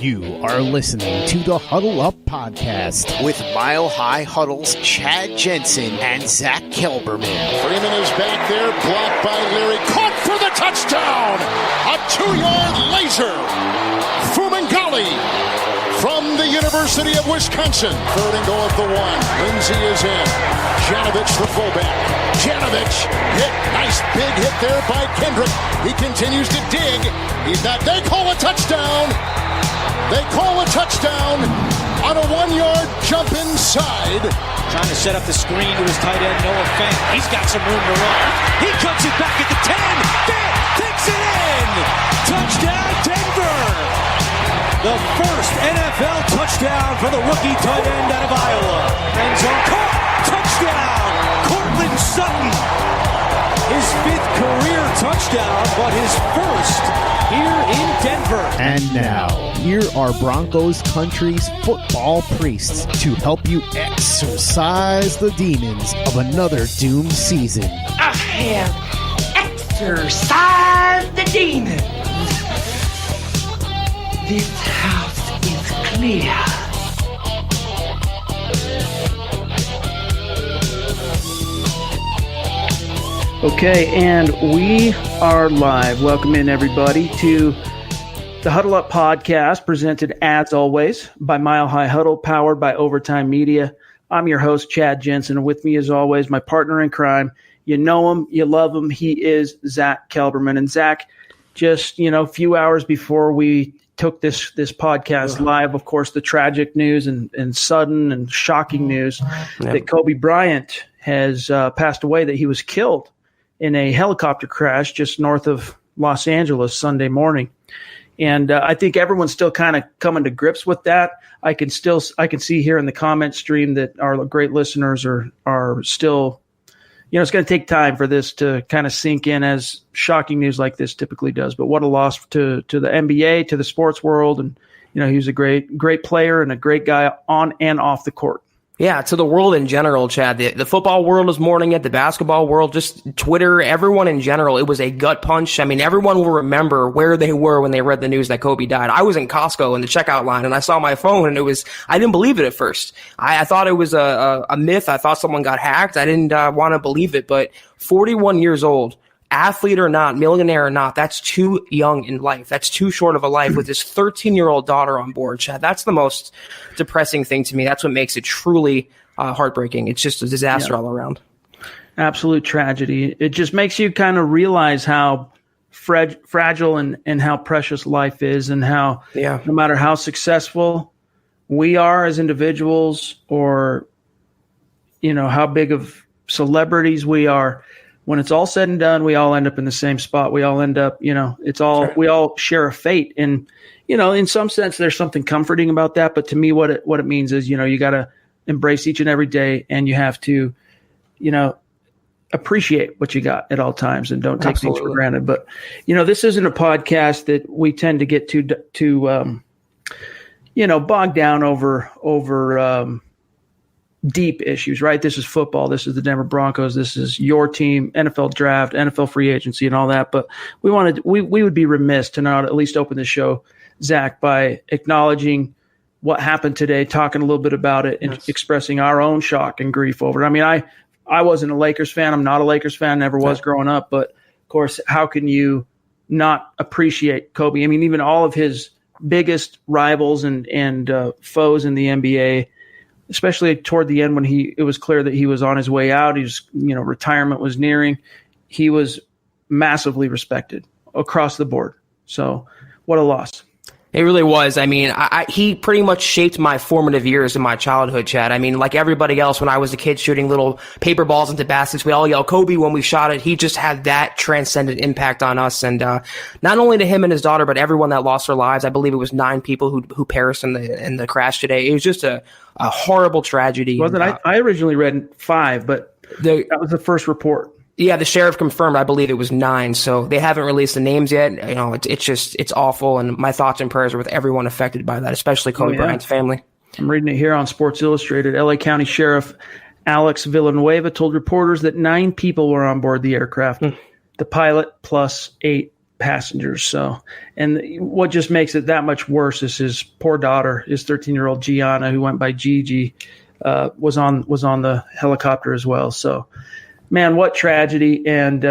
You are listening to the Huddle Up Podcast with Mile High Huddle's Chad Jensen and Zack Kelberman. Freeman is back there, blocked by Leary, caught for the touchdown! A 2-yard laser! Fumangali from the University of Wisconsin. Third and goal at the 1. Lindsay is in. Janovich, the fullback. Janovich hit. Nice big hit there by Kendrick. He continues to dig. He's not. They call a touchdown. They call a touchdown on a 1-yard jump inside. Trying to set up the screen to his tight end, Noah Fant. He's got some room to run. He cuts it back at the 10. Fant takes it in. Touchdown, Denver. The first NFL touchdown for the rookie tight end out of Iowa. End zone caught. Touchdown, Courtland Sutton. His 5th career touchdown, but his first here in Denver. And now, here are Broncos country's football priests to help you exorcise the demons of another doomed season. I have exorcised the demons. This house is clear. Okay, and we are live. Welcome in, everybody, to the Huddle Up Podcast, presented, as always, by Mile High Huddle, powered by Overtime Media. I'm your host, Chad Jensen, and with me, as always, my partner in crime. You know him, you love him. He is Zack Kelberman. And Zack, just, a few hours before we took this podcast live, of course, the tragic news and sudden and shocking news that Kobe Bryant has passed away, that he was killed in a helicopter crash just north of Los Angeles Sunday morning. And I think everyone's still kind of coming to grips with that. I can see here in the comment stream that our great listeners are still, it's going to take time for this to kind of sink in, as shocking news like this typically does. But what a loss to the NBA, to the sports world. And, he was a great player and a great guy on and off the court. Yeah, to the world in general, Chad. The football world is mourning it, the basketball world, just Twitter, everyone in general. It was a gut punch. I mean, everyone will remember where they were when they read the news that Kobe died. I was in Costco in the checkout line, and I saw my phone, and I didn't believe it at first. I thought it was a myth. I thought someone got hacked. I didn't want to believe it, but 41 years old, athlete or not, millionaire or not, that's too young in life. That's too short of a life with his 13-year-old daughter on board, Chad. That's the most depressing thing to me. That's what makes it truly heartbreaking. It's just a disaster all around. Absolute tragedy. It just makes you kind of realize how fragile and how precious life is, and how no matter how successful we are as individuals, or, how big of celebrities we are, when it's all said and done, we all end up in the same spot. We all end up, we all share a fate. And, in some sense, there's something comforting about that. But to me, what it means is, you got to embrace each and every day, and you have to, appreciate what you got at all times, and don't take things for granted. But, this isn't a podcast that we tend to get to bogged down over deep issues, right? This is football. This is the Denver Broncos. This is your team, NFL draft, NFL free agency, and all that. But we would be remiss to not at least open the show, Zack, by acknowledging what happened today, talking a little bit about it, and expressing our own shock and grief over it. I mean, I wasn't a Lakers fan. I'm not a Lakers fan. Never was growing up. But of course, how can you not appreciate Kobe? I mean, even all of his biggest rivals and foes in the NBA, especially toward the end when it was clear that he was on his way out, retirement was nearing, he was massively respected across the board. So what a loss. It really was. I mean, he pretty much shaped my formative years in my childhood, Chad. I mean, like everybody else, when I was a kid shooting little paper balls into baskets, we all yell Kobe when we shot it. He just had that transcendent impact on us. And not only to him and his daughter, but everyone that lost their lives. I believe it was 9 people who perished in the crash today. It was just a horrible tragedy. Wasn't I originally read 5, but that was the first report. Yeah, the sheriff confirmed, I believe it was 9. So they haven't released the names yet. It's awful. And my thoughts and prayers are with everyone affected by that, especially Kobe Bryant's family. I'm reading it here on Sports Illustrated. LA County Sheriff Alex Villanueva told reporters that 9 people were on board the aircraft, the pilot plus 8 passengers. So, and what just makes it that much worse is his poor daughter, his 13-year-old Gianna, who went by Gigi, was on the helicopter as well. So, man, what tragedy. And,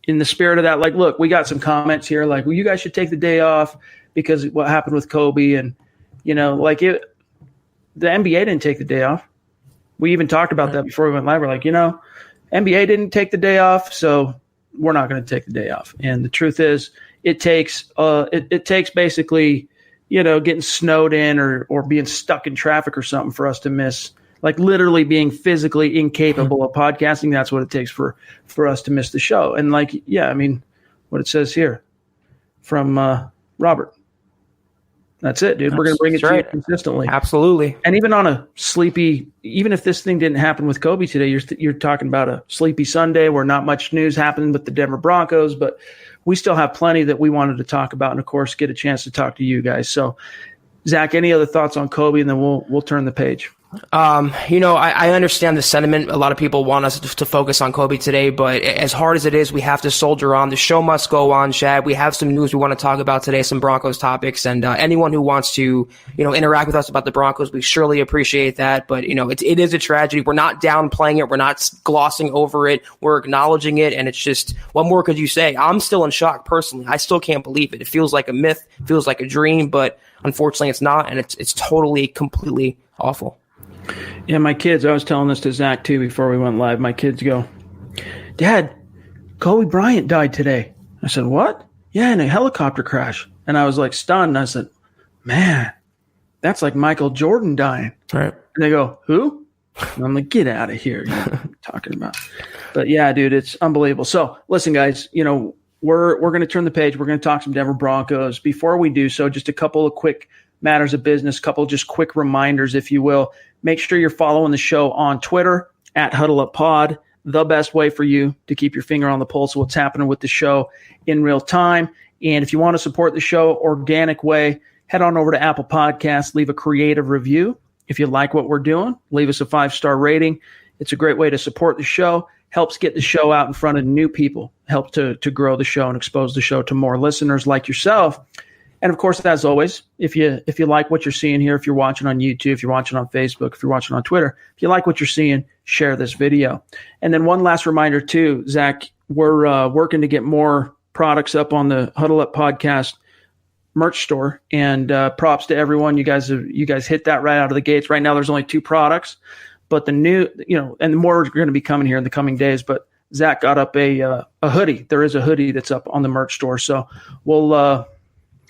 in the spirit of that, like, look, we got some comments here, like, well, you guys should take the day off because what happened with Kobe. And, the NBA didn't take the day off. We even talked about that before we went live. We're like, NBA didn't take the day off, so we're not going to take the day off. And the truth is, it takes basically, getting snowed in or being stuck in traffic or something for us to miss, like literally being physically incapable of podcasting. That's what it takes for us to miss the show. And what it says here from Robert. That's it, dude. We're going to bring it to you consistently. Absolutely. And even on a sleepy, even if this thing didn't happen with Kobe today, you're talking about a sleepy Sunday where not much news happened with the Denver Broncos, but we still have plenty that we wanted to talk about, and of course, get a chance to talk to you guys. So, Zach, any other thoughts on Kobe, and then we'll turn the page. I understand the sentiment. A lot of people want us to focus on Kobe today, but as hard as it is, we have to soldier on. The show must go on, Chad. We have some news we want to talk about today, some Broncos topics, and anyone who wants to, interact with us about the Broncos, we surely appreciate that. But, it is a tragedy. We're not downplaying it. We're not glossing over it. We're acknowledging it, and it's just, what more could you say? I'm still in shock, personally. I still can't believe it. It feels like a myth, feels like a dream, but unfortunately it's not, and it's totally, completely awful. Yeah, my kids, I was telling this to Zach too before we went live. My kids go, Dad, Kobe Bryant died today. I said, what? Yeah, in a helicopter crash. And I was like stunned. I said, man, that's like Michael Jordan dying. Right. And they go, who? And I'm like, get out of here. You know what I'm talking about. But yeah, dude, it's unbelievable. So listen, guys, we're going to turn the page. We're going to talk some Denver Broncos. Before we do so, just a couple of quick matters of business, couple just quick reminders, if you will. Make sure you're following the show on Twitter at HuddleUpPod, the best way for you to keep your finger on the pulse of what's happening with the show in real time. And if you want to support the show organic way, head on over to Apple Podcasts, leave a creative review. If you like what we're doing, leave us a 5-star rating. It's a great way to support the show, helps get the show out in front of new people, helps to grow the show and expose the show to more listeners like yourself. And of course, as always, if you like what you're seeing here, if you're watching on YouTube, if you're watching on Facebook, if you're watching on Twitter, if you like what you're seeing, share this video. And then one last reminder too, Zach, we're working to get more products up on the Huddle Up Podcast merch store. And props to everyone. You guys hit that right out of the gates. Right now, there's only 2 products, but the new, and more are going to be coming here in the coming days. But Zach got up a hoodie. There is a hoodie that's up on the merch store. So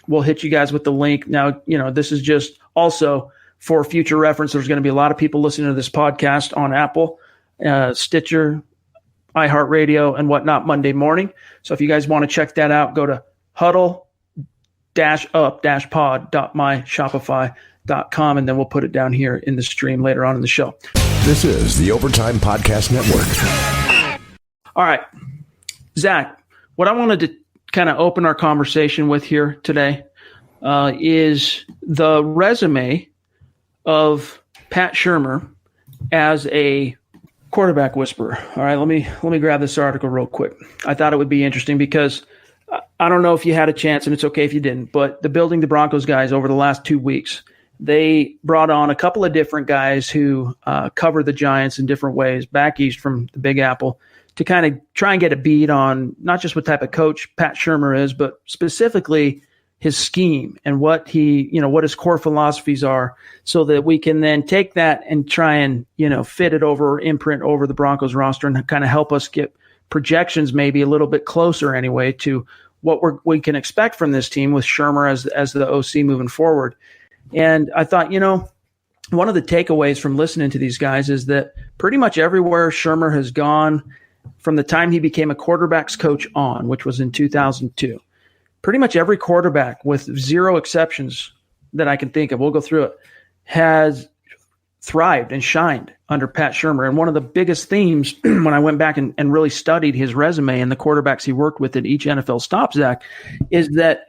we'll hit you guys with the link. Now, this is just also for future reference. There's going to be a lot of people listening to this podcast on Apple, Stitcher, iHeartRadio, and whatnot Monday morning. So if you guys want to check that out, go to huddle-up-pod.myshopify.com, and then we'll put it down here in the stream later on in the show. This is the Overtime Podcast Network. All right, Zach, what I wanted to kind of open our conversation with here today is the resume of Pat Shurmur as a quarterback whisperer. All right, let me grab this article real quick. I thought it would be interesting because I don't know if you had a chance, and it's okay if you didn't, but the Building the Broncos guys over the last 2 weeks, they brought on a couple of different guys who cover the Giants in different ways back east from the Big Apple, to kind of try and get a beat on not just what type of coach Pat Shurmur is, but specifically his scheme and what what his core philosophies are, so that we can then take that and try and, fit it over, imprint over the Broncos roster and kind of help us get projections maybe a little bit closer anyway to what we can expect from this team with Shurmur as the OC moving forward. And I thought, one of the takeaways from listening to these guys is that pretty much everywhere Shurmur has gone from the time he became a quarterback's coach on, which was in 2002, pretty much every quarterback, with 0 exceptions that I can think of, we'll go through it, has thrived and shined under Pat Shurmur. And one of the biggest themes when I went back and really studied his resume and the quarterbacks he worked with at each NFL stop, Zach, is that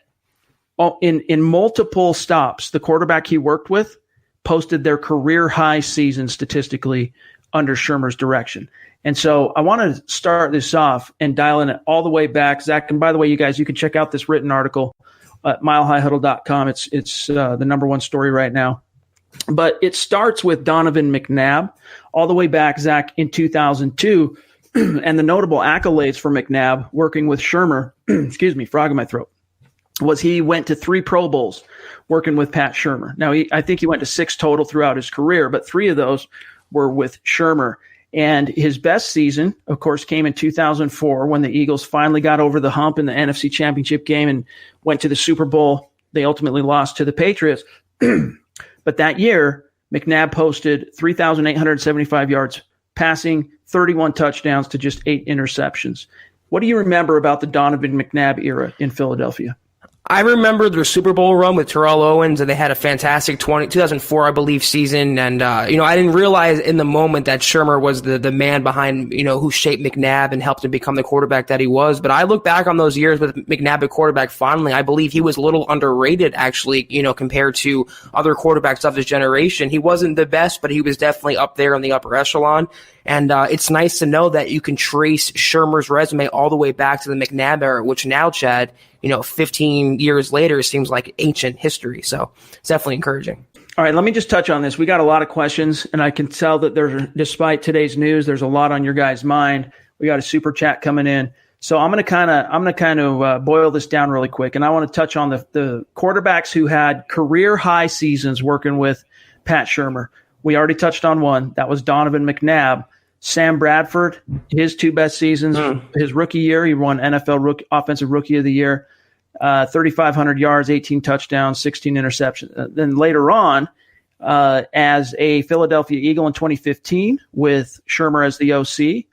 in multiple stops, the quarterback he worked with posted their career high season statistically under Shurmur's direction. And so I want to start this off and dial in it all the way back. Zach, and by the way, you guys, you can check out this written article at milehighhuddle.com. It's the number one story right now. But it starts with Donovan McNabb all the way back, Zach, in 2002. And the notable accolades for McNabb working with Shurmur, excuse me, frog in my throat, was he went to 3 Pro Bowls working with Pat Shurmur. Now, I think he went to 6 total throughout his career, but 3 of those were with Shurmur. And his best season, of course, came in 2004 when the Eagles finally got over the hump in the NFC Championship game and went to the Super Bowl. They ultimately lost to the Patriots. But that year, McNabb posted 3,875 yards passing, 31 touchdowns to just 8 interceptions. What do you remember about the Donovan McNabb era in Philadelphia? I remember their Super Bowl run with Terrell Owens, and they had a fantastic 2004, I believe, season. And, I didn't realize in the moment that Shurmur was the man behind, who shaped McNabb and helped him become the quarterback that he was. But I look back on those years with McNabb at quarterback fondly. I believe he was a little underrated, actually, compared to other quarterbacks of his generation. He wasn't the best, but he was definitely up there in the upper echelon. And it's nice to know that you can trace Shurmur's resume all the way back to the McNabb era, which now, Chad, 15 years later seems like ancient history. So it's definitely encouraging. All right, let me just touch on this. We got a lot of questions, and I can tell that despite today's news, there's a lot on your guys' mind. We got a super chat coming in. So I'm going to kind of boil this down really quick, and I want to touch on the quarterbacks who had career high seasons working with Pat Shurmur. We already touched on one. That was Donovan McNabb. Sam Bradford, his 2 best seasons, his rookie year, he won NFL Offensive Rookie of the Year, 3,500 yards, 18 touchdowns, 16 interceptions. Then later on, as a Philadelphia Eagle in 2015 with Shurmur as the OC,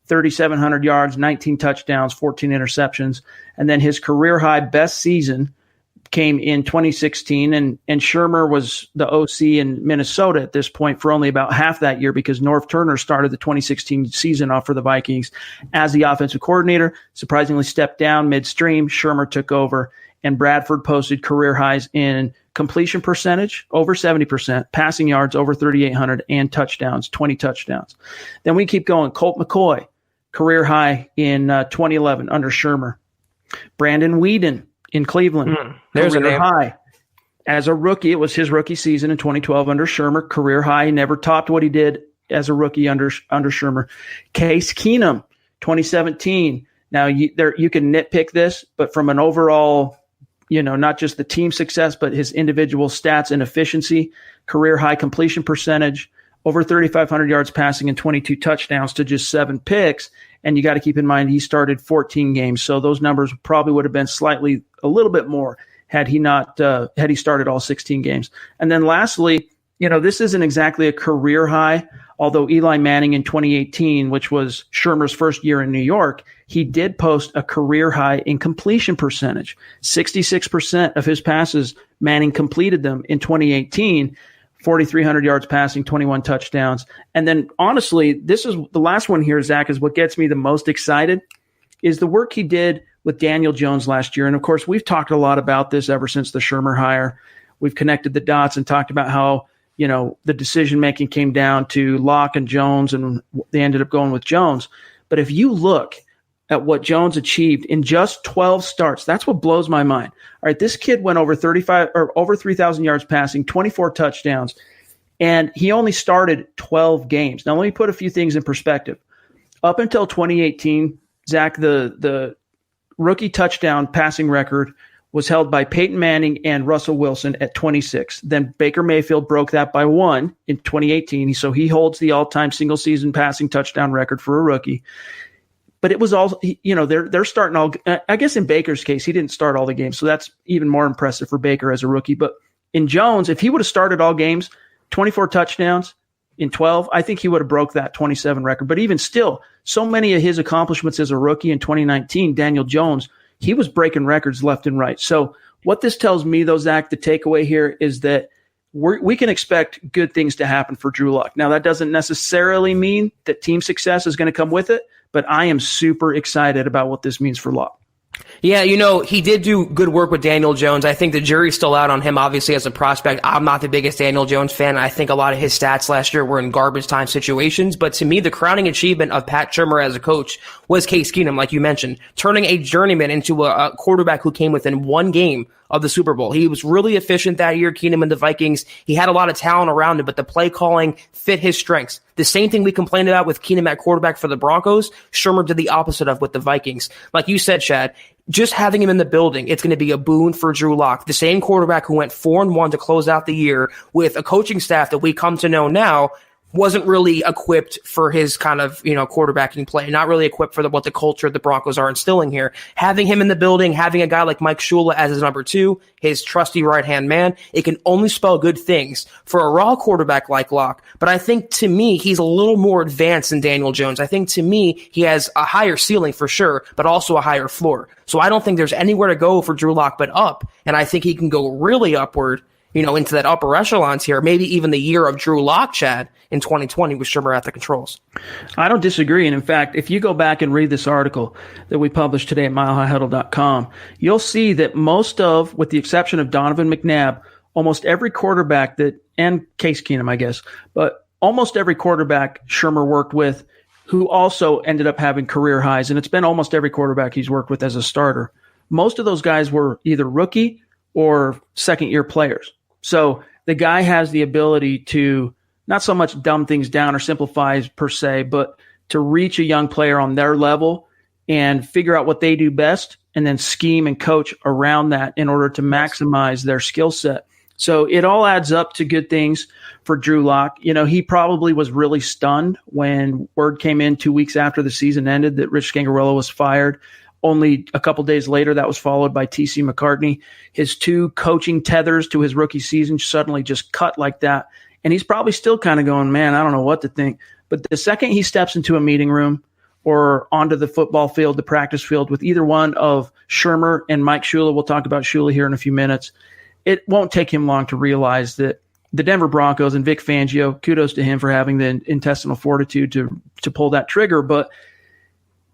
3,700 yards, 19 touchdowns, 14 interceptions. And then his career high best season came in 2016, and Shurmur was the OC in Minnesota at this point for only about half that year because Norv Turner started the 2016 season off for the Vikings as the offensive coordinator, surprisingly stepped down midstream. Shurmur took over, and Bradford posted career highs in completion percentage, over 70%, passing yards, over 3,800, and touchdowns, 20 touchdowns. Then we keep going. Colt McCoy, career high in 2011 under Shurmur. Brandon Weeden, in Cleveland, there's a name. High. As a rookie, it was his rookie season in 2012 under Shurmur, career high. He never topped what he did as a rookie under Shurmur. Case Keenum, 2017. Now, you can nitpick this, but from an overall, not just the team success, but his individual stats and efficiency, career high completion percentage, over 3,500 yards passing and 22 touchdowns to just 7 picks. And you got to keep in mind he started 14 games, so those numbers probably would have been a little bit more had he started all 16 games. And then lastly, this isn't exactly a career high, although Eli Manning in 2018, which was Shurmur's first year in New York, he did post a career high in completion percentage. 66% of his passes, Manning completed them in 2018. 4,300 yards passing, 21 touchdowns. And then, honestly, this is the last one here, Zach, is what gets me the most excited, is the work he did with Daniel Jones last year. And, of course, we've talked a lot about this ever since the Shurmur hire. We've connected the dots and talked about how, the decision-making came down to Locke and Jones, and they ended up going with Jones. But if you look at what Jones achieved in just 12 starts, that's what blows my mind. All right, this kid went over 3,000 yards passing, 24 touchdowns, and he only started 12 games. Now, let me put a few things in perspective. Up until 2018, Zach, the rookie touchdown passing record was held by Peyton Manning and Russell Wilson at 26. Then Baker Mayfield broke that by 1 in 2018, so he holds the all-time single-season passing touchdown record for a rookie. But it was all, they're starting all, I guess in Baker's case, he didn't start all the games. So that's even more impressive for Baker as a rookie. But in Jones, if he would have started all games, 24 touchdowns in 12, I think he would have broke that 27 record. But even still, so many of his accomplishments as a rookie in 2019, Daniel Jones, he was breaking records left and right. So what this tells me, though, Zach, the takeaway here is that we can expect good things to happen for Drew Lock. Now, that doesn't necessarily mean that team success is going to come with it, but I am super excited about what this means for Lock. Yeah, he did do good work with Daniel Jones. I think the jury's still out on him, obviously, as a prospect. I'm not the biggest Daniel Jones fan. I think a lot of his stats last year were in garbage time situations. But to me, the crowning achievement of Pat Shurmur as a coach was Case Keenum, like you mentioned, turning a journeyman into a quarterback who came within one game of the Super Bowl. He was really efficient that year, Keenum and the Vikings. He had a lot of talent around him, but the play calling fit his strengths. The same thing we complained about with Keenum at quarterback for the Broncos, Shurmur did the opposite of with the Vikings. Like you said, Chad, just having him in the building, it's going to be a boon for Drew Lock, the same quarterback who went 4-1 to close out the year with a coaching staff that we come to know now wasn't really equipped for his kind of, quarterbacking play, not really equipped for what the culture the Broncos are instilling here. Having him in the building, having a guy like Mike Shula as his number 2, his trusty right-hand man, it can only spell good things for a raw quarterback like Locke. But I think, to me, he's a little more advanced than Daniel Jones. I think, to me, he has a higher ceiling for sure, but also a higher floor. So I don't think there's anywhere to go for Drew Lock but up, and I think he can go really upward, into that upper echelons here, maybe even the year of Drew Lock, Chad, in 2020 with Shurmur at the controls. I don't disagree. And in fact, if you go back and read this article that we published today at milehighhuddle.com, you'll see that with the exception of Donovan McNabb, almost every quarterback and Case Keenum, I guess, but almost every quarterback Shurmur worked with who also ended up having career highs, and it's been almost every quarterback he's worked with as a starter. Most of those guys were either rookie or second-year players. So the guy has the ability to not so much dumb things down or simplify per se, but to reach a young player on their level and figure out what they do best and then scheme and coach around that in order to maximize their skill set. So it all adds up to good things for Drew Lock. He probably was really stunned when word came in 2 weeks after the season ended that Rich Scangarello was fired. Only a couple days later, that was followed by T.C. McCartney. His 2 coaching tethers to his rookie season suddenly just cut like that. And he's probably still kind of going, man, I don't know what to think. But the second he steps into a meeting room or onto the football field, the practice field, with either one of Shurmur and Mike Shula, we'll talk about Shula here in a few minutes, it won't take him long to realize that the Denver Broncos and Vic Fangio, kudos to him for having the intestinal fortitude to pull that trigger, but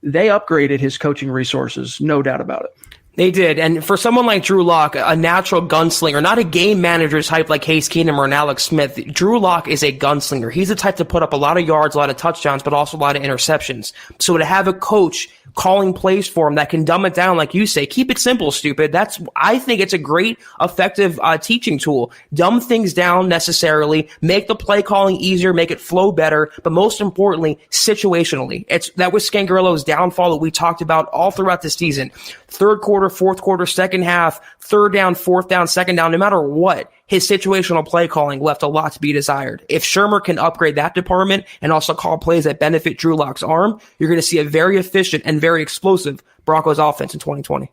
they upgraded his coaching resources, no doubt about it. They did. And for someone like Drew Lock, a natural gunslinger, not a game manager type like Case Keenum or an Alex Smith, Drew Lock is a gunslinger. He's the type to put up a lot of yards, a lot of touchdowns, but also a lot of interceptions. So to have a coach calling plays for him that can dumb it down, like you say, keep it simple, stupid. I think it's a great, effective teaching tool. Dumb things down necessarily, make the play calling easier, make it flow better, but most importantly, situationally. That was Scangarello's downfall that we talked about all throughout the season. Third quarter, fourth quarter, second half, third down, fourth down, second down, no matter what, his situational play calling left a lot to be desired. If Shurmur can upgrade that department and also call plays that benefit Drew Lock's arm, you're going to see a very efficient and very explosive Broncos offense in 2020.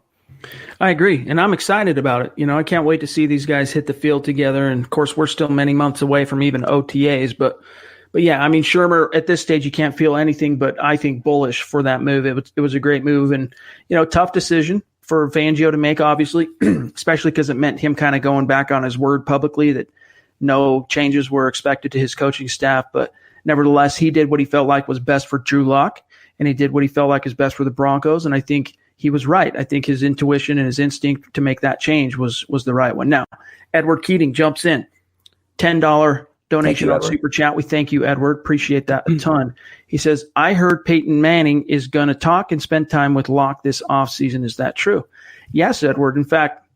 I agree, and I'm excited about it. I can't wait to see these guys hit the field together, and of course, we're still many months away from even OTAs, but yeah, I mean, Shurmur, at this stage, you can't feel anything but, I think, bullish for that move. It was a great move, and, tough decision for Fangio to make, obviously, especially because it meant him kind of going back on his word publicly that no changes were expected to his coaching staff. But nevertheless, he did what he felt like was best for Drew Lock, and he did what he felt like is best for the Broncos. And I think he was right. I think his intuition and his instinct to make that change was the right one. Now, Edward Keating jumps in, $10 donation on Super Chat. We thank you, Edward. Appreciate that a ton. He says, I heard Peyton Manning is going to talk and spend time with Locke this offseason. Is that true? Yes, Edward. In fact,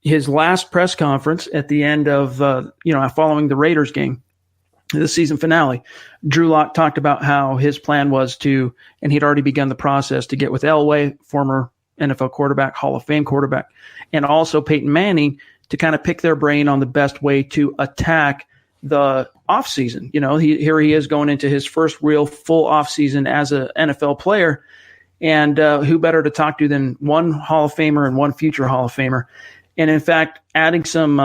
his last press conference at the end of, following the Raiders game, the season finale, Drew Lock talked about how his plan was to, and he'd already begun the process to get with Elway, former NFL quarterback, Hall of Fame quarterback, and also Peyton Manning to kind of pick their brain on the best way to attack the offseason. Here he is going into his first real full offseason as an NFL player. And who better to talk to than one Hall of Famer and one future Hall of Famer? And in fact, adding some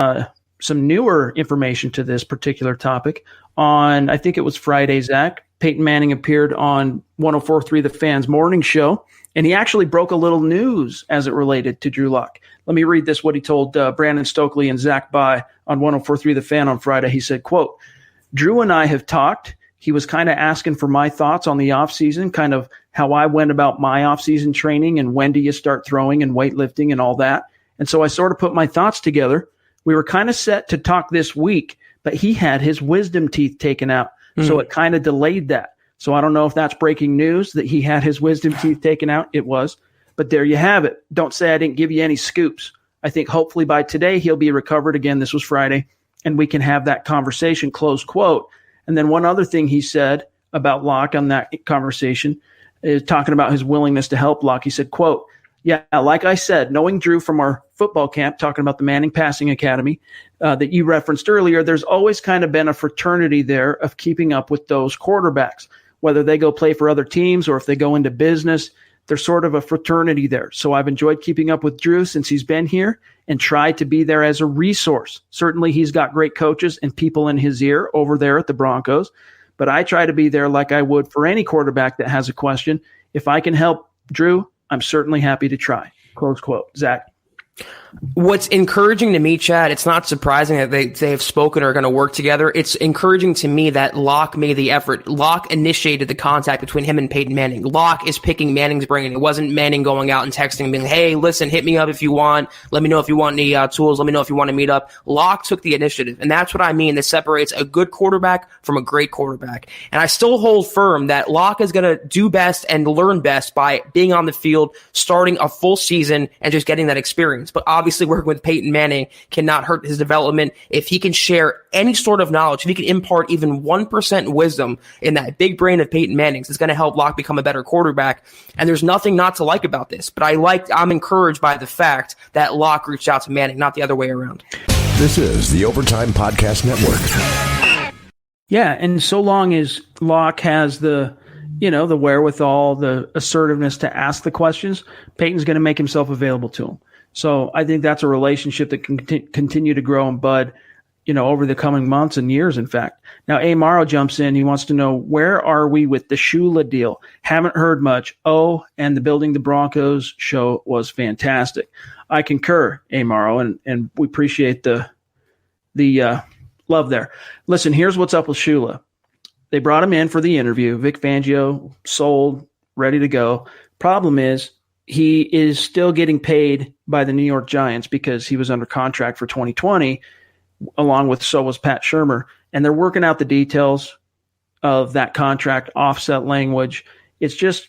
newer information to this particular topic, on, I think it was Friday, Zach, Peyton Manning appeared on 104.3 The Fan's morning show, and he actually broke a little news as it related to Drew Lock. Let me read this, what he told Brandon Stokely and Zach By on 104.3 The Fan on Friday. He said, quote, Drew and I have talked. He was kind of asking for my thoughts on the offseason, kind of how I went about my offseason training and when do you start throwing and weightlifting and all that. And so I sort of put my thoughts together. We were kind of set to talk this week, but he had his wisdom teeth taken out. So it kind of delayed that. So I don't know if that's breaking news that he had his wisdom teeth taken out. It was. But there you have it. Don't say I didn't give you any scoops. I think hopefully by today he'll be recovered again. This was Friday. And we can have that conversation, close quote. And then one other thing he said about Locke on that conversation is talking about his willingness to help Locke. He said, quote, yeah, like I said, knowing Drew from our football camp, talking about the Manning Passing Academy that you referenced earlier, there's always kind of been a fraternity there of keeping up with those quarterbacks, whether they go play for other teams or if they go into business. There's sort of a fraternity there. So I've enjoyed keeping up with Drew since he's been here and tried to be there as a resource. Certainly he's got great coaches and people in his ear over there at the Broncos, but I try to be there like I would for any quarterback that has a question. If I can help Drew, I'm certainly happy to try. Close quote. Zach. What's encouraging to me, Chad, it's not surprising that they have spoken or are going to work together. It's encouraging to me that Locke made the effort. Locke initiated the contact between him and Peyton Manning. Locke is picking Manning's brain. It wasn't Manning going out and texting and being, hey, listen, hit me up if you want. Let me know if you want any tools. Let me know if you want to meet up. Locke took the initiative, and that's what I mean. That separates a good quarterback from a great quarterback. And I still hold firm that Locke is going to do best and learn best by being on the field, starting a full season, and just getting that experience. But obviously working with Peyton Manning cannot hurt his development. If he can share any sort of knowledge, if he can impart even 1% wisdom in that big brain of Peyton Manning's, it's going to help Locke become a better quarterback. And there's nothing not to like about this. But I'm encouraged by the fact that Locke reached out to Manning, not the other way around. This is the Overtime Podcast Network. Yeah, and so long as Locke has the wherewithal, the assertiveness to ask the questions, Peyton's going to make himself available to him. So I think that's a relationship that can continue to grow and bud, over the coming months and years, in fact. Now, A. Morrow jumps in. He wants to know, where are we with the Shula deal? Haven't heard much. Oh, and the Building the Broncos show was fantastic. I concur, A. Morrow, and we appreciate the love there. Listen, here's what's up with Shula. They brought him in for the interview. Vic Fangio, sold, ready to go. Problem is, he is still getting paid by the New York Giants because he was under contract for 2020, along with so was Pat Shurmur. And they're working out the details of that contract, offset language. It's just,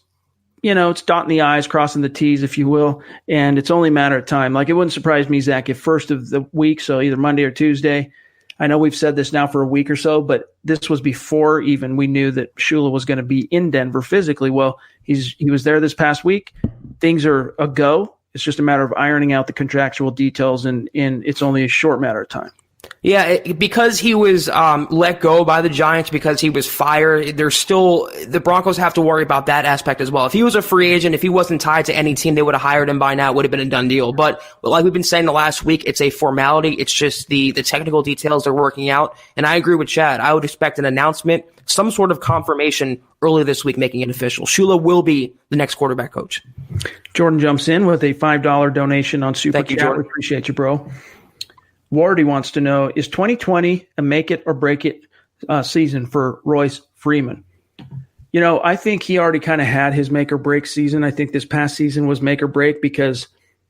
it's dotting the I's, crossing the T's, if you will. And it's only a matter of time. Like, it wouldn't surprise me, Zach, if first of the week, so either Monday or Tuesday, I know we've said this now for a week or so, but this was before even we knew that Shula was going to be in Denver physically. Well, he was there this past week. Things are a go. It's just a matter of ironing out the contractual details, and it's only a short matter of time. Yeah, because he was let go by the Giants, because he was fired, the Broncos have to worry about that aspect as well. If he was a free agent, if he wasn't tied to any team, they would have hired him by now. It would have been a done deal. But like we've been saying the last week, it's a formality. It's just the technical details they're working out. And I agree with Chad. I would expect an announcement, some sort of confirmation early this week, making it official. Shula will be the next quarterback coach. Jordan jumps in with a $5 donation on Super Chat. Thank you, Jordan. We appreciate you, bro. Wardy wants to know, is 2020 a make it or break it season for Royce Freeman? I think he already kind of had his make or break season. I think this past season was make or break because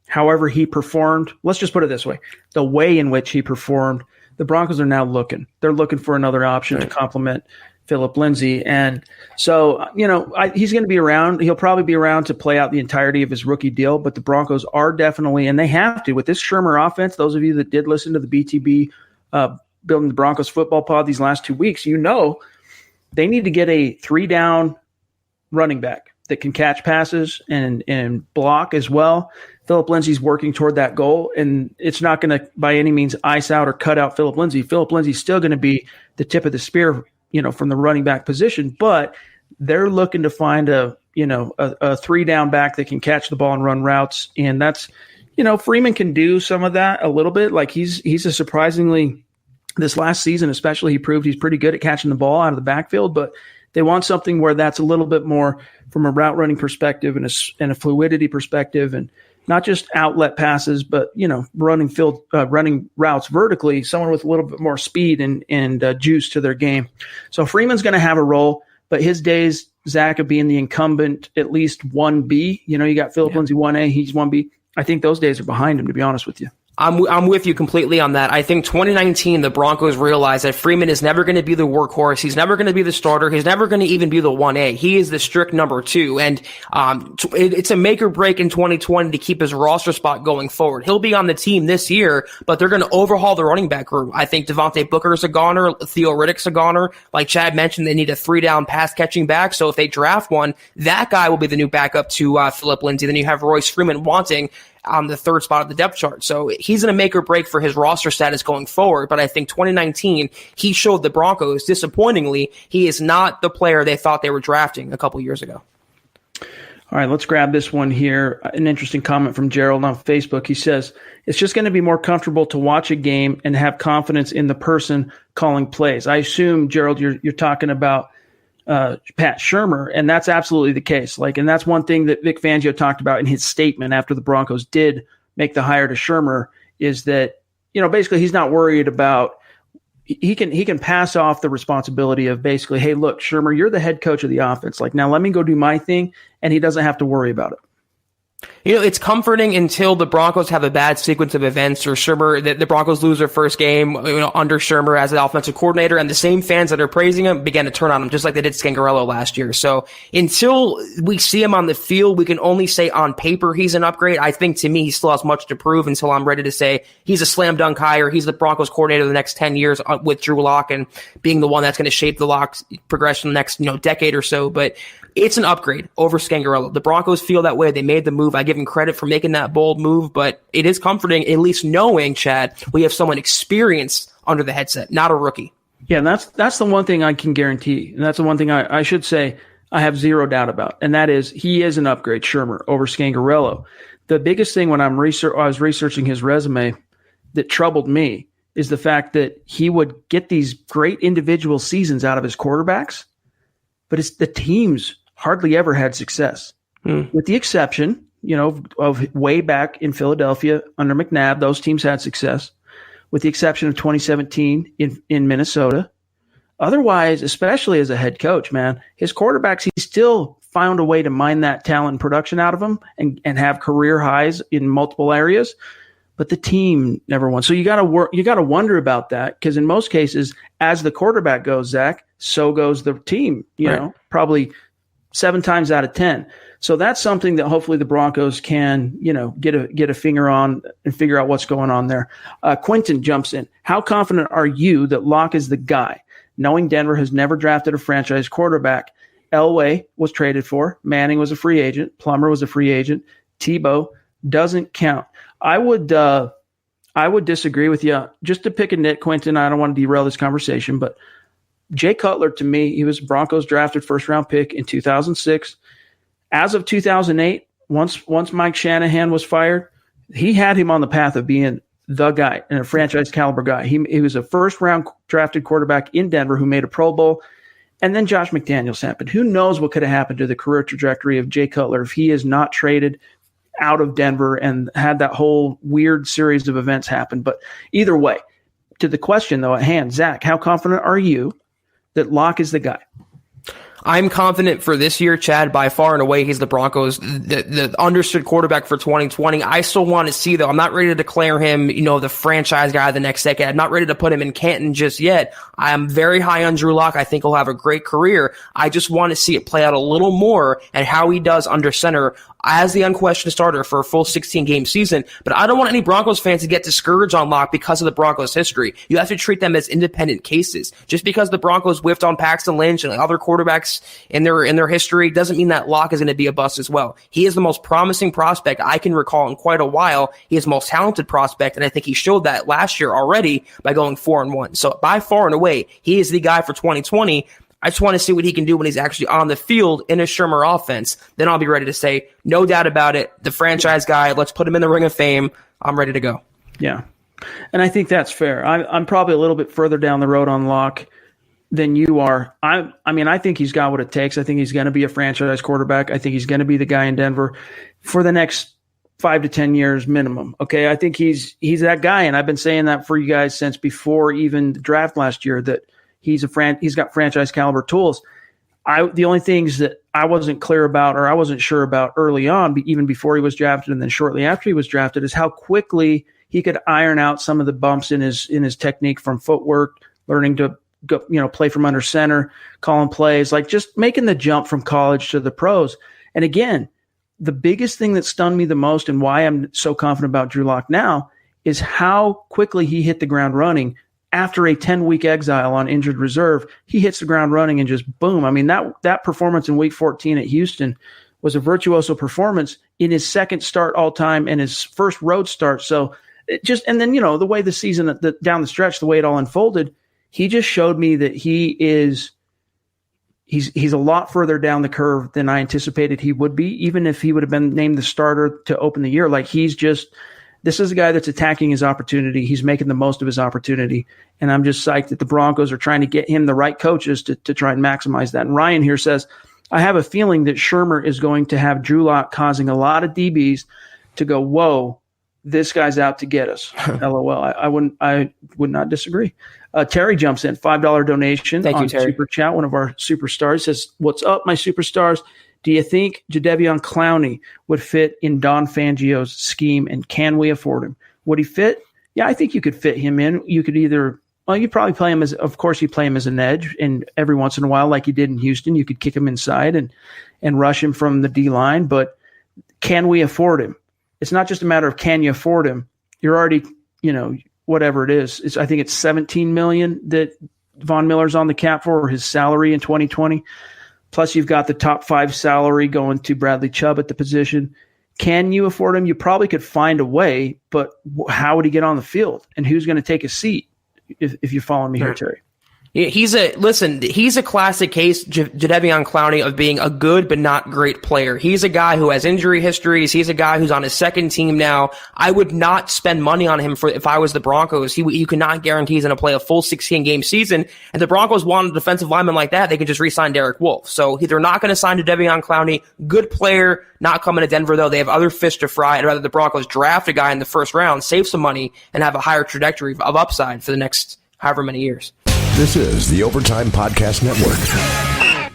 however he performed, let's just put it this way, the way in which he performed, the Broncos are now looking. They're looking for another option to complement Phillip Lindsay. And so, he's going to be around. He'll probably be around to play out the entirety of his rookie deal, but the Broncos are definitely, and they have to, with this Shurmur offense, those of you that did listen to the BTB Building the Broncos football pod these last 2 weeks, they need to get a 3-down running back that can catch passes and block as well. Phillip Lindsay's working toward that goal, and it's not going to by any means ice out or cut out Phillip Lindsay. Phillip Lindsay's still going to be the tip of the spear, from the running back position, but they're looking to find a 3-down back that can catch the ball and run routes. And that's, Freeman can do some of that a little bit. Like he's a surprisingly, this last season, especially, he proved he's pretty good at catching the ball out of the backfield, but they want something where that's a little bit more from a route running perspective and a fluidity perspective. And not just outlet passes, but, running routes vertically, someone with a little bit more speed and juice to their game. So Freeman's going to have a role, but his days, Zach, of being the incumbent, at least 1B, you got Philip Lindsay 1A, he's 1B. I think those days are behind him, to be honest with you. I'm with you completely on that. I think 2019, the Broncos realized that Freeman is never going to be the workhorse. He's never going to be the starter. He's never going to even be the 1A. He is the strict number 2. And it's a make or break in 2020 to keep his roster spot going forward. He'll be on the team this year, but they're going to overhaul the running back room. I think Devontae Booker is a goner. Theo Riddick's a goner. Like Chad mentioned, they need a 3-down pass catching back. So if they draft one, that guy will be the new backup to Philip Lindsay. Then you have Royce Freeman wanting on the 3rd spot of the depth chart. So he's going to make or break for his roster status going forward. But I think 2019, he showed the Broncos, disappointingly, he is not the player they thought they were drafting a couple years ago. All right, let's grab this one here. An interesting comment from Gerald on Facebook. He says, it's just going to be more comfortable to watch a game and have confidence in the person calling plays. I assume, Gerald, you're talking about Pat Shurmur, and that's absolutely the case. And that's one thing that Vic Fangio talked about in his statement after the Broncos did make the hire to Shurmur, is that, basically he's not worried about, he can pass off the responsibility of basically, hey, look, Shurmur, you're the head coach of the offense. Now let me go do my thing, and he doesn't have to worry about it. It's comforting until the Broncos have a bad sequence of events, or Shurmur, the Broncos lose their first game, under Shurmur as an offensive coordinator, and the same fans that are praising him began to turn on him, just like they did Scangarello last year. So until we see him on the field, we can only say on paper he's an upgrade. I think, to me, he still has much to prove until I'm ready to say he's a slam dunk hire. He's the Broncos coordinator the next 10 years with Drew Lock, and being the one that's going to shape the Lock's progression the next decade or so. But it's an upgrade over Scangarello. The Broncos feel that way. They made the move. I give him credit for making that bold move, but it is comforting, at least knowing, Chad, we have someone experienced under the headset, not a rookie. Yeah, and that's the one thing I can guarantee, and that's the one thing I should say I have zero doubt about, and that is he is an upgrade, Shurmur, over Scangarello. The biggest thing when I was researching his resume that troubled me is the fact that he would get these great individual seasons out of his quarterbacks, but it's the teams hardly ever had success, with the exception, of way back in Philadelphia under McNabb. Those teams had success, with the exception of 2017 in Minnesota. Otherwise, especially as a head coach, man, his quarterbacks, he still found a way to mine that talent and production out of them and have career highs in multiple areas. But the team never won. So you got to wonder about that, because in most cases, as the quarterback goes, Zach, so goes the team. Probably 7 times out of 10. So that's something that hopefully the Broncos can, get a finger on and figure out what's going on there. Quentin jumps in. How confident are you that Locke is the guy? Knowing Denver has never drafted a franchise quarterback. Elway was traded for. Manning was a free agent. Plummer was a free agent. Tebow doesn't count. I would disagree with you. Just to pick a nit, Quentin, I don't want to derail this conversation, but Jay Cutler, to me, he was Broncos drafted first-round pick in 2006. As of 2008, once Mike Shanahan was fired, he had him on the path of being the guy and a franchise caliber guy. He was a first-round drafted quarterback in Denver who made a Pro Bowl, and then Josh McDaniels happened. Who knows what could have happened to the career trajectory of Jay Cutler if he is not traded out of Denver and had that whole weird series of events happen. But either way, to the question, though, at hand, Zach, how confident are you that Locke is the guy? I'm confident for this year, Chad. By far and away, he's the Broncos, the understood quarterback for 2020. I still want to see, though. I'm not ready to declare him, the franchise guy of the next decade. I'm not ready to put him in Canton just yet. I'm very high on Drew Lock. I think he'll have a great career. I just want to see it play out a little more and how he does under center as the unquestioned starter for a full 16-game season. But I don't want any Broncos fans to get discouraged on Locke because of the Broncos' history. You have to treat them as independent cases. Just because the Broncos whiffed on Paxton Lynch and other quarterbacks in their history doesn't mean that Locke is going to be a bust as well. He is the most promising prospect I can recall in quite a while. He is the most talented prospect, and I think he showed that last year already by going 4-1. So by far and away, he is the guy for 2020. I just want to see what he can do when he's actually on the field in a Shurmur offense. Then I'll be ready to say, no doubt about it, the franchise guy, let's put him in the Ring of Fame. I'm ready to go. Yeah, and I think that's fair. I'm probably a little bit further down the road on Locke than you are. I think he's got what it takes. I think he's going to be a franchise quarterback. I think he's going to be the guy in Denver for the next 5 to 10 years minimum. Okay. I think he's that guy. And I've been saying that for you guys since before even the draft last year, that he's got franchise caliber tools. The only things that I wasn't clear about, or I wasn't sure about early on, even before he was drafted and then shortly after he was drafted, is how quickly he could iron out some of the bumps in his technique from footwork, learning to go, play from under center, calling plays, like just making the jump from college to the pros. And again, the biggest thing that stunned me the most and why I'm so confident about Drew Lock now is how quickly he hit the ground running. After a 10-week exile on injured reserve, he hits the ground running and just boom. I mean, that performance in week 14 at Houston was a virtuoso performance in his second start all time and his first road start. So and then, the way the season down the stretch, the way it all unfolded, he just showed me that he's a lot further down the curve than I anticipated he would be, even if he would have been named the starter to open the year. Like this is a guy that's attacking his opportunity. He's making the most of his opportunity. And I'm just psyched that the Broncos are trying to get him the right coaches to try and maximize that. And Ryan here says, I have a feeling that Shurmur is going to have Drew Lock causing a lot of DBs to go, whoa, this guy's out to get us. LOL. I would not disagree. Terry jumps in, $5 donation. Thank on you, Terry. Super Chat, one of our superstars, says, what's up, my superstars? Do you think Jadeveon Clowney would fit in Don Fangio's scheme, and can we afford him? Would he fit? Yeah, I think you could fit him in. You could you'd probably play him of course you play him as an edge, and every once in a while, like you did in Houston, you could kick him inside and rush him from the D-line, but can we afford him? It's not just a matter of can you afford him. You're already, whatever it is. I think it's $17 million that Von Miller's on the cap for his salary in 2020. Plus, you've got the top 5 salary going to Bradley Chubb at the position. Can you afford him? You probably could find a way, but how would he get on the field? And who's going to take a seat? If you're following me here, Terry. He's a classic case, Jadeveon Clowney, of being a good but not great player. He's a guy who has injury histories. He's a guy who's on his second team now. I would not spend money on him if I was the Broncos. You could not guarantee he's going to play a full 16-game season. And the Broncos want a defensive lineman like that, they could just re-sign Derek Wolfe. So they're not going to sign Jadeveon Clowney. Good player, not coming to Denver, though. They have other fish to fry. I'd rather the Broncos draft a guy in the first round, save some money, and have a higher trajectory of upside for the next however many years. This is the Overtime Podcast Network.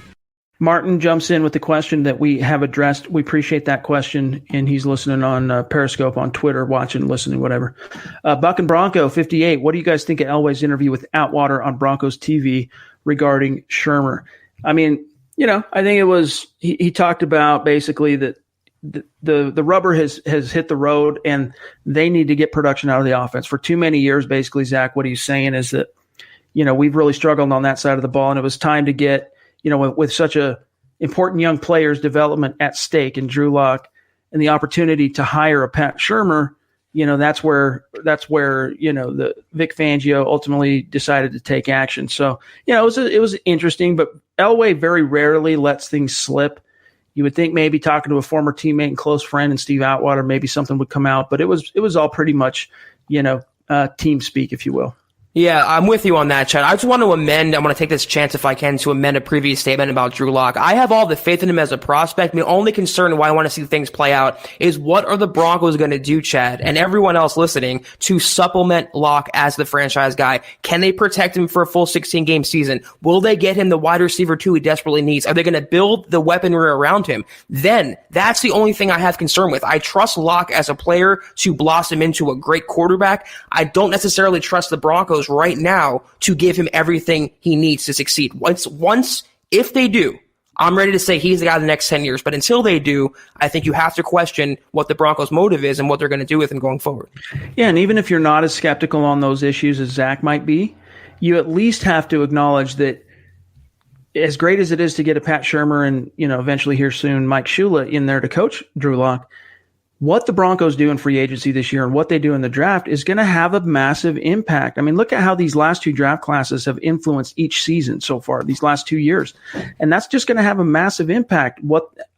Martin jumps in with the question that we have addressed. We appreciate that question, and he's listening on Periscope, on Twitter, watching, listening, whatever. Buck and Bronco 58. What do you guys think of Elway's interview with Outwater on Broncos TV regarding Shurmur? I mean, I think it was he talked about basically that the rubber has hit the road, and they need to get production out of the offense. For too many years, basically, Zach, what he's saying is that we've really struggled on that side of the ball, and it was time to get, with such a important young player's development at stake in Drew Lock and the opportunity to hire a Pat Shurmur, that's where the Vic Fangio ultimately decided to take action. So, it was interesting, but Elway very rarely lets things slip. You would think maybe talking to a former teammate and close friend and Steve Atwater, maybe something would come out, but it was all pretty much, team speak, if you will. Yeah, I'm with you on that, Chad. I just want to take this chance, if I can, to amend a previous statement about Drew Lock. I have all the faith in him as a prospect. The only concern why I want to see things play out is what are the Broncos going to do, Chad, and everyone else listening, to supplement Lock as the franchise guy? Can they protect him for a full 16-game season? Will they get him the wide receiver 2 he desperately needs? Are they going to build the weaponry around him? Then that's the only thing I have concern with. I trust Lock as a player to blossom into a great quarterback. I don't necessarily trust the Broncos right now to give him everything he needs to succeed. If they do, I'm ready to say he's the guy the next 10 years. But until they do, I think you have to question what the Broncos' motive is and what they're going to do with him going forward. Yeah, and even if you're not as skeptical on those issues as Zach might be, you at least have to acknowledge that as great as it is to get a Pat Shurmur and, eventually here soon Mike Shula in there to coach Drew Lock, what the Broncos do in free agency this year and what they do in the draft is going to have a massive impact. I mean, look at how these last 2 draft classes have influenced each season so far, these last 2 years. And that's just going to have a massive impact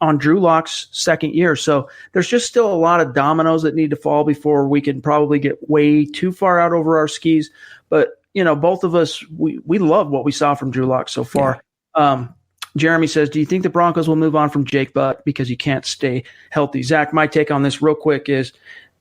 on Drew Lock's second year. So there's just still a lot of dominoes that need to fall before we can probably get way too far out over our skis. But, both of us, we love what we saw from Drew Lock so far. Yeah. Jeremy says, do you think the Broncos will move on from Jake Butt because he can't stay healthy? Zach, my take on this real quick is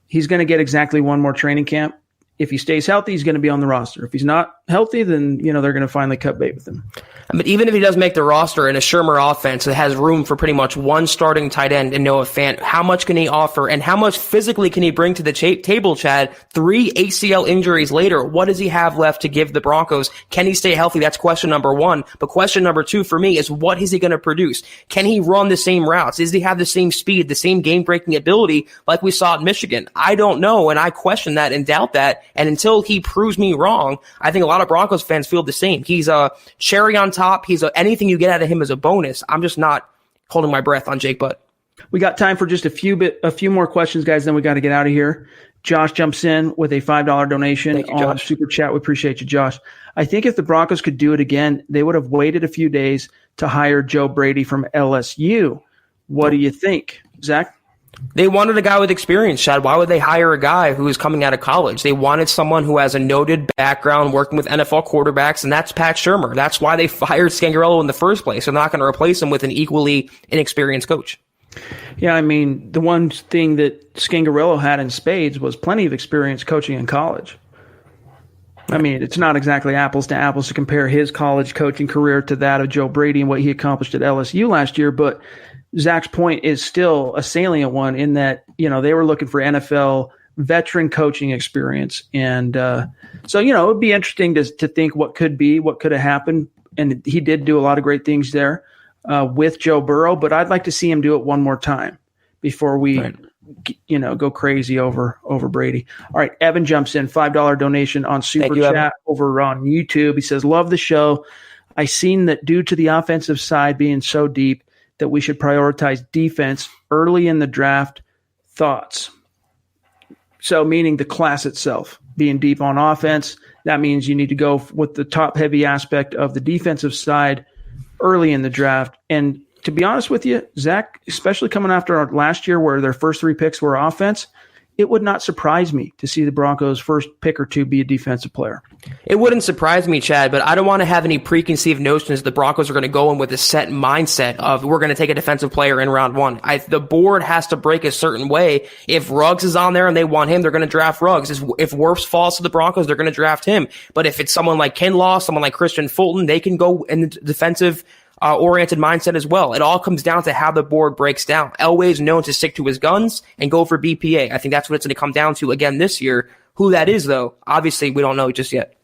he's going to get exactly one more training camp. If he stays healthy, he's going to be on the roster. If he's not healthy, then, they're going to finally cut bait with him. But even if he does make the roster in a Shurmur offense that has room for pretty much one starting tight end and Noah Fant, how much can he offer and how much physically can he bring to the table, Chad? 3 ACL injuries later, what does he have left to give the Broncos? Can he stay healthy? That's question number 1. But question number 2 for me is, what is he going to produce? Can he run the same routes? Does he have the same speed, the same game-breaking ability like we saw at Michigan? I don't know, and I question that and doubt that. And until he proves me wrong, I think a lot of Broncos fans feel the same. He's a cherry on top. Anything you get out of him is a bonus. I'm just not holding my breath on Jake Butt. We got time for just a few more questions, guys. Then we got to get out of here. Josh jumps in with a $5 donation on Super Chat. We appreciate you, Josh. I think if the Broncos could do it again, they would have waited a few days to hire Joe Brady from LSU. What do you think, Zach? They wanted a guy with experience, Chad. Why would they hire a guy who is coming out of college? They wanted someone who has a noted background working with NFL quarterbacks, and that's Pat Shurmur. That's why they fired Scangarello in the first place. They're not going to replace him with an equally inexperienced coach. Yeah, I mean, the one thing that Scangarello had in spades was plenty of experience coaching in college. I mean, it's not exactly apples to apples to compare his college coaching career to that of Joe Brady and what he accomplished at LSU last year, but Zach's point is still a salient one in that, they were looking for NFL veteran coaching experience. And so, it would be interesting to think what could have happened. And he did do a lot of great things there with Joe Burrow, but I'd like to see him do it one more time before we, go crazy over Brady. All right. Evan jumps in, $5 donation on Super Chat Evan. Over on YouTube. He says, love the show. I seen that due to the offensive side being so deep, that we should prioritize defense early in the draft. Thoughts? So meaning the class itself, being deep on offense, that means you need to go with the top-heavy aspect of the defensive side early in the draft. And to be honest with you, Zach, especially coming after our last year where their first 3 picks were offense, it would not surprise me to see the Broncos' first pick or 2 be a defensive player. It wouldn't surprise me, Chad, but I don't want to have any preconceived notions the Broncos are going to go in with a set mindset of we're going to take a defensive player in round 1. The board has to break a certain way. If Ruggs is on there and they want him, they're going to draft Ruggs. If Wirfs falls to the Broncos, they're going to draft him. But if it's someone like Kinlaw, someone like Christian Fulton, they can go in the defensive oriented mindset as well. It all comes down to how the board breaks down. Elway's known to stick to his guns and go for BPA. I think that's what it's going to come down to again this year. Who that is, though, obviously we don't know just yet.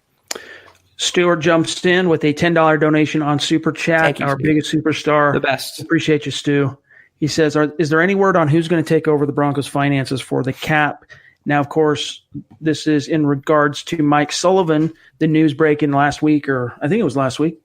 Stuart jumps in with a $10 donation on Super Chat. Thank you, our Stu. Biggest superstar. The best. Appreciate you, Stu. He says, is there any word on who's going to take over the Broncos' finances for the cap? Now, of course, this is in regards to Mike Sullivan, the news breaking last week, or I think it was last week.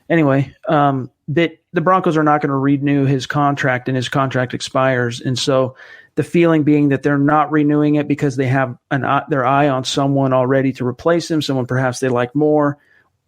Anyway, that the Broncos are not going to renew his contract and his contract expires. And so the feeling being that they're not renewing it because they have their eye on someone already to replace him, someone perhaps they like more,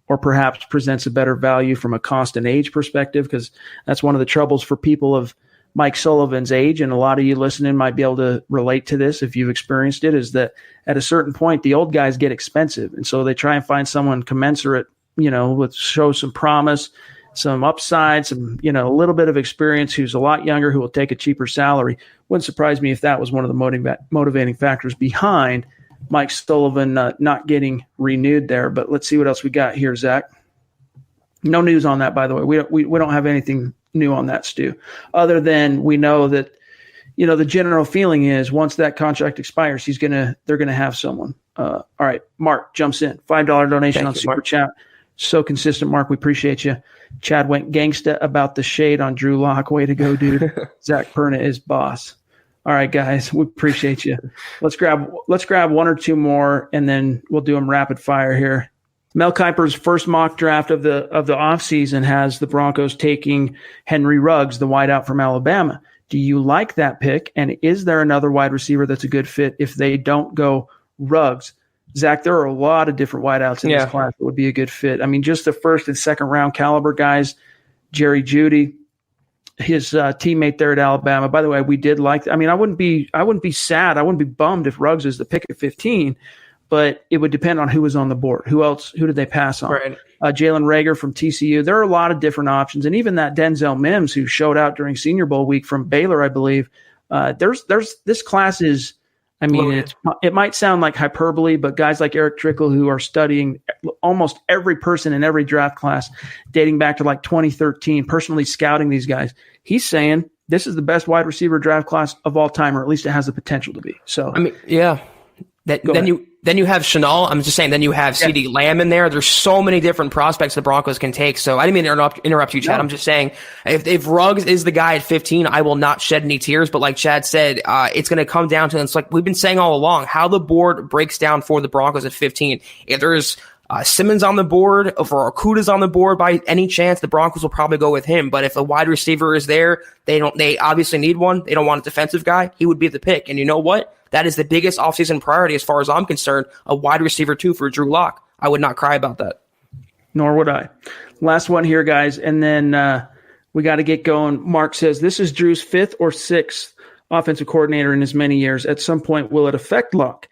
or perhaps presents a better value from a cost and age perspective, because that's one of the troubles for people of Mike Sullivan's age, and a lot of you listening might be able to relate to this if you've experienced it, is that at a certain point, the old guys get expensive. And so they try and find someone commensurate, with show some promise, some upside, some, a little bit of experience, who's a lot younger, who will take a cheaper salary. Wouldn't surprise me if that was one of the motivating factors behind Mike Sullivan not getting renewed there. But let's see what else we got here, Zach. No news on that, by the way. We don't have anything new on that, Stu, other than we know that, the general feeling is once that contract expires, they're going to have someone. All right. Mark jumps in, $5 donation on Super Chat. So consistent, Mark. We appreciate you. Chad went gangsta about the shade on Drew Lock. Way to go, dude. Zach Perna is boss. All right, guys. We appreciate you. Let's grab 1 or 2 more, and then we'll do them rapid fire here. Mel Kiper's first mock draft of the offseason has the Broncos taking Henry Ruggs, the wideout from Alabama. Do you like that pick? And is there another wide receiver that's a good fit if they don't go Ruggs? Zach, there are a lot of different wideouts in this class that would be a good fit. I mean, just the first and second round caliber guys, Jerry Jeudy, his teammate there at Alabama. By the way, we did like – I mean, I wouldn't be sad. I wouldn't be bummed if Ruggs is the pick at 15. but it would depend on who was on the board. Who did they pass on? Right. Jalen Reagor from TCU. There are a lot of different options. And even that Denzel Mims who showed out during Senior Bowl week from Baylor, I believe. There's this class is, I mean, it might sound like hyperbole, but guys like Eric Trickle, who are studying almost every person in every draft class dating back to like 2013, personally scouting these guys, he's saying this is the best wide receiver draft class of all time, or at least it has the potential to be. So, I mean, yeah. Then you have Chanel. I'm just saying. Then you have CeeDee Lamb in there. There's so many different prospects the Broncos can take. So I didn't mean to interrupt you, Chad. No. I'm just saying if Ruggs is the guy at 15, I will not shed any tears. But like Chad said, it's going to come down to, it's like we've been saying all along, how the board breaks down for the Broncos at 15. If there's Simmons on the board, if Okudah's on the board by any chance, the Broncos will probably go with him. But if a wide receiver is there, they obviously need one. They don't want a defensive guy. He would be the pick. And you know what? That is the biggest offseason priority as far as I'm concerned, a wide receiver 2 for Drew Lock. I would not cry about that. Nor would I. Last one here, guys, and then we got to get going. Mark says, this is Drew's 5th or 6th offensive coordinator in as many years. At some point, will it affect Lock?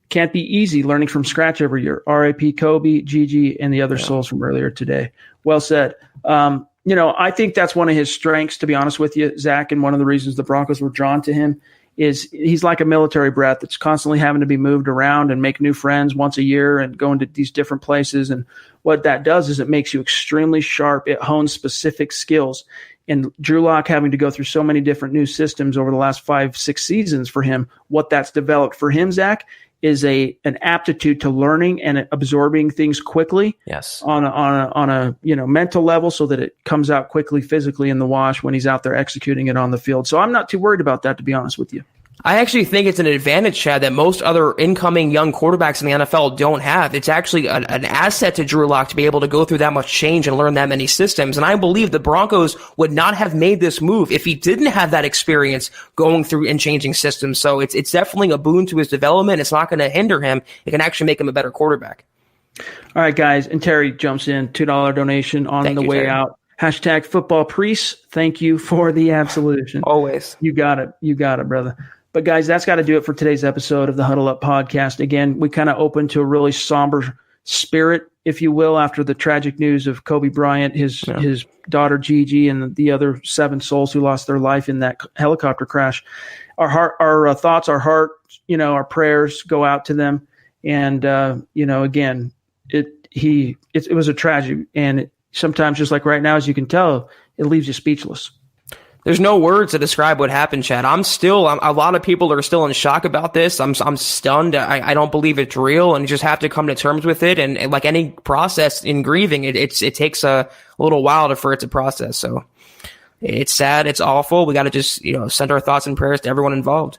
Can't be easy learning from scratch every year. R.I.P. Kobe, Gigi, and the other souls from earlier today. Well said. I think that's one of his strengths, to be honest with you, Zach, and one of the reasons the Broncos were drawn to him is he's like a military brat that's constantly having to be moved around and make new friends once a year and go into these different places. And what that does is it makes you extremely sharp. It hones specific skills. And Drew Lock having to go through so many different new systems over the last 5-6 seasons for him, what that's developed for him, Zach, is an aptitude to learning and absorbing things quickly. Yes. On a mental level, so that it comes out quickly physically in the wash when he's out there executing it on the field. So I'm not too worried about that, to be honest with you. I actually think it's an advantage, Chad, that most other incoming young quarterbacks in the NFL don't have. It's actually an asset to Drew Lock to be able to go through that much change and learn that many systems. And I believe the Broncos would not have made this move if he didn't have that experience going through and changing systems. So it's definitely a boon to his development. It's not going to hinder him. It can actually make him a better quarterback. All right, guys. And Terry jumps in, $2 donation on the way Terry. Out. Hashtag football priests. Thank you for the absolution. Always. You got it. You got it, brother. But guys, that's got to do it for today's episode of the Huddle Up podcast. Again, we kind of opened to a really somber spirit, if you will, after the tragic news of Kobe Bryant, his daughter Gigi, and the other 7 souls who lost their life in that helicopter crash. Our thoughts, our heart, our prayers go out to them. And again, it was a tragedy, and sometimes, just like right now, as you can tell, it leaves you speechless. There's no words to describe what happened, Chad. A lot of people are still in shock about this. I'm stunned. I don't believe it's real, and you just have to come to terms with it. And like any process in grieving, it takes a little while for it to process. So it's sad. It's awful. We got to just, send our thoughts and prayers to everyone involved.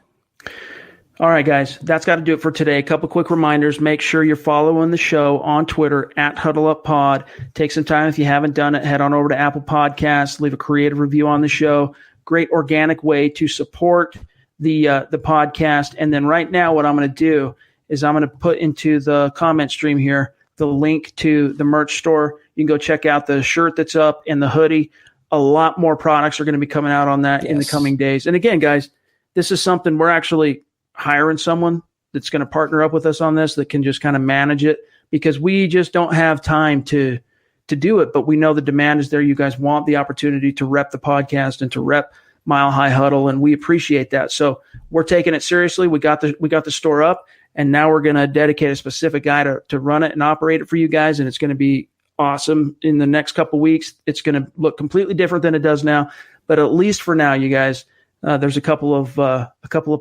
All right, guys, that's got to do it for today. A couple quick reminders. Make sure you're following the show on Twitter at HuddleUpPod. Take some time. If you haven't done it, head on over to Apple Podcasts, leave a creative review on the show. Great organic way to support the podcast. And then right now, what I'm going to do is I'm going to put into the comment stream here the link to the merch store. You can go check out the shirt that's up and the hoodie. A lot more products are going to be coming out on that in the coming days. And again, guys, this is something we're actually hiring someone that's going to partner up with us on this that can just kind of manage it, because we just don't have time to do it. But we know the demand is there. You guys want the opportunity to rep the podcast and to rep Mile High Huddle, and we appreciate that. So we're taking it seriously. We got the store up, and now we're going to dedicate a specific guy to run it and operate it for you guys, and it's going to be awesome in the next couple weeks. It's going to look completely different than it does now, but at least for now, you guys, there's a couple of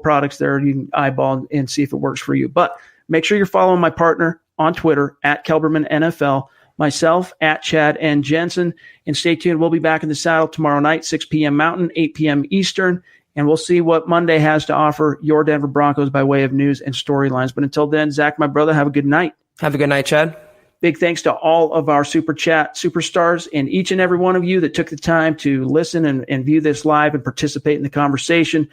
products there you can eyeball and see if it works for you. But make sure you're following my partner on Twitter at Kelberman NFL, myself at Chad and Jensen, and stay tuned. We'll be back in the saddle tomorrow night, 6 p.m. Mountain, 8 p.m. Eastern, and we'll see what Monday has to offer your Denver Broncos by way of news and storylines. But until then, Zach, my brother, have a good night. Have a good night, Chad. Big thanks to all of our Super Chat superstars and each and every one of you that took the time to listen and view this live and participate in the conversation.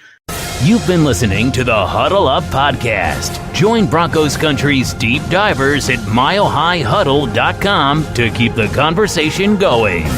You've been listening to the Huddle Up Podcast. Join Broncos Country's deep divers at milehighhuddle.com to keep the conversation going.